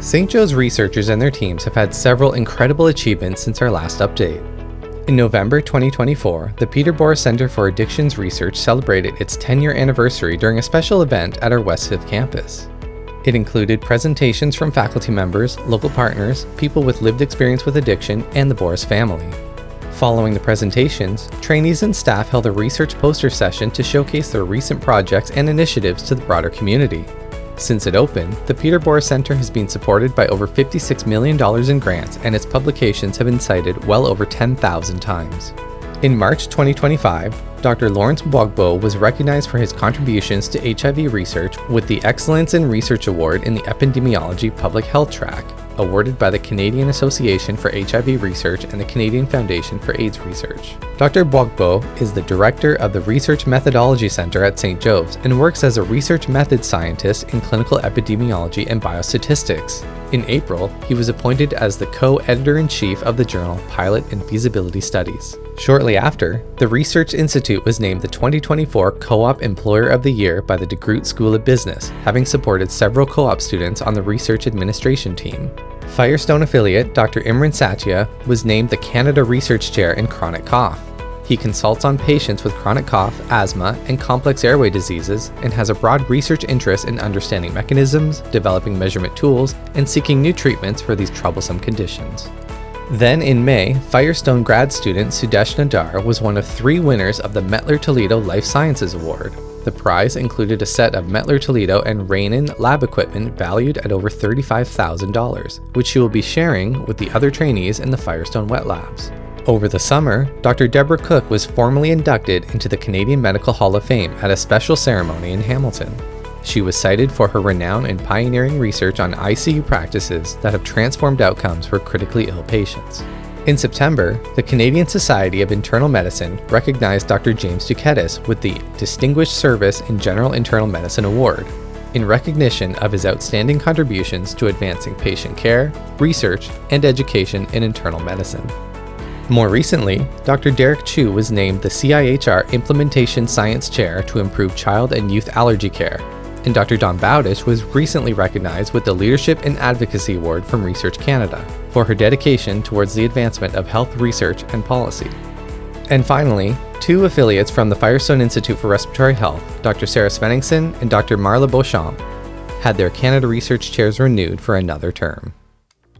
St. Joe's researchers and their teams have had several incredible achievements since our last update. In November 2024, the Peter Borer Center for Addictions Research celebrated its 10-year anniversary during a special event at our West 5th campus. It included presentations from faculty members, local partners, people with lived experience with addiction, and the Boris family. Following the presentations, trainees and staff held a research poster session to showcase their recent projects and initiatives to the broader community. Since it opened, the Peter Borer Center has been supported by over $56 million in grants, and its publications have been cited well over 10,000 times. In March 2025, Dr. Lawrence Gbagbo was recognized for his contributions to HIV research with the Excellence in Research Award in the Epidemiology Public Health track, awarded by the Canadian Association for HIV Research and the Canadian Foundation for AIDS Research. Dr. Gbagbo is the director of the Research Methodology Center at St. Joe's and works as a research methods scientist in clinical epidemiology and biostatistics. In April, he was appointed as the co-editor-in-chief of the journal Pilot and Feasibility Studies. Shortly after, the Research Institute was named the 2024 Co-op Employer of the Year by the DeGroote School of Business, having supported several co-op students on the research administration team. Firestone affiliate Dr. Imran Satya was named the Canada Research Chair in Chronic Cough. He consults on patients with chronic cough, asthma, and complex airway diseases, and has a broad research interest in understanding mechanisms, developing measurement tools, and seeking new treatments for these troublesome conditions. Then in May, Firestone grad student Sudesh Nadar was one of 3 winners of the Mettler Toledo Life Sciences Award. The prize included a set of Mettler Toledo and Rainin lab equipment valued at over $35,000, which she will be sharing with the other trainees in the Firestone Wet Labs. Over the summer, Dr. Deborah Cook was formally inducted into the Canadian Medical Hall of Fame at a special ceremony in Hamilton. She was cited for her renown in pioneering research on ICU practices that have transformed outcomes for critically ill patients. In September, the Canadian Society of Internal Medicine recognized Dr. James Duquetis with the Distinguished Service in General Internal Medicine Award, in recognition of his outstanding contributions to advancing patient care, research, and education in internal medicine. More recently, Dr. Derek Chu was named the CIHR Implementation Science Chair to improve child and youth allergy care, and Dr. Dawn Bowdish was recently recognized with the Leadership and Advocacy Award from Research Canada for her dedication towards the advancement of health research and policy. And finally, 2 affiliates from the Firestone Institute for Respiratory Health, Dr. Sarah Svenningsson and Dr. Marla Beauchamp, had their Canada Research Chairs renewed for another term.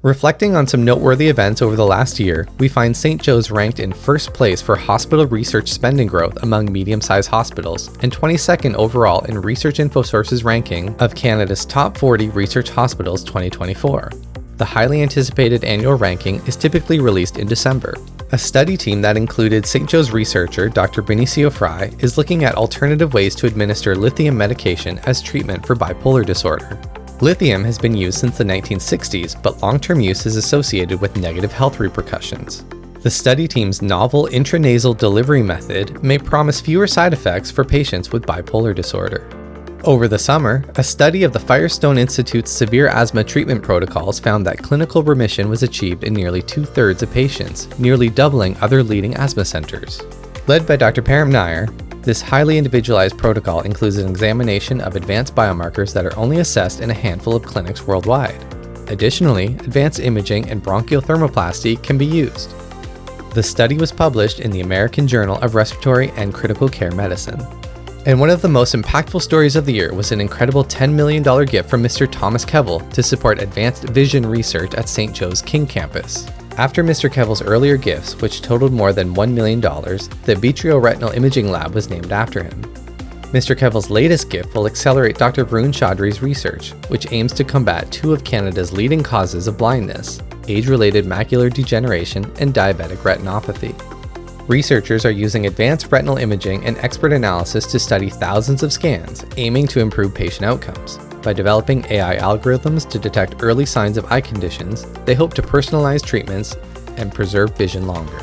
Reflecting on some noteworthy events over the last year, we find St. Joe's ranked in first place for hospital research spending growth among medium-sized hospitals, and 22nd overall in Research InfoSource's ranking of Canada's top 40 research hospitals 2024. The highly anticipated annual ranking is typically released in December. A study team that included St. Joe's researcher Dr. Benicio Fry is looking at alternative ways to administer lithium medication as treatment for bipolar disorder. Lithium has been used since the 1960s, but long-term use is associated with negative health repercussions. The study team's novel intranasal delivery method may promise fewer side effects for patients with bipolar disorder. Over the summer, a study of the Firestone Institute's severe asthma treatment protocols found that clinical remission was achieved in nearly 2/3 of patients, nearly doubling other leading asthma centers. Led by Dr. Param Nair, this highly individualized protocol includes an examination of advanced biomarkers that are only assessed in a handful of clinics worldwide. Additionally, advanced imaging and bronchial thermoplasty can be used. The study was published in the American Journal of Respiratory and Critical Care Medicine. And one of the most impactful stories of the year was an incredible $10 million gift from Mr. Thomas Kevill to support advanced vision research at St. Joe's King Campus. After Mr. Kevill's earlier gifts, which totaled more than $1 million, the Vitreoretinal Imaging Lab was named after him. Mr. Kevill's latest gift will accelerate Dr. Varun Chaudhry's research, which aims to combat 2 of Canada's leading causes of blindness, age-related macular degeneration and diabetic retinopathy. Researchers are using advanced retinal imaging and expert analysis to study thousands of scans, aiming to improve patient outcomes. By developing AI algorithms to detect early signs of eye conditions, they hope to personalize treatments and preserve vision longer.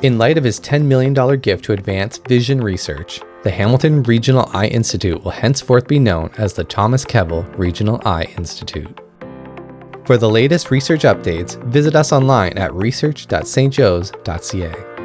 In light of his $10 million gift to advance vision research, the Hamilton Regional Eye Institute will henceforth be known as the Thomas Kevill Regional Eye Institute. For the latest research updates, visit us online at research.stjoes.ca.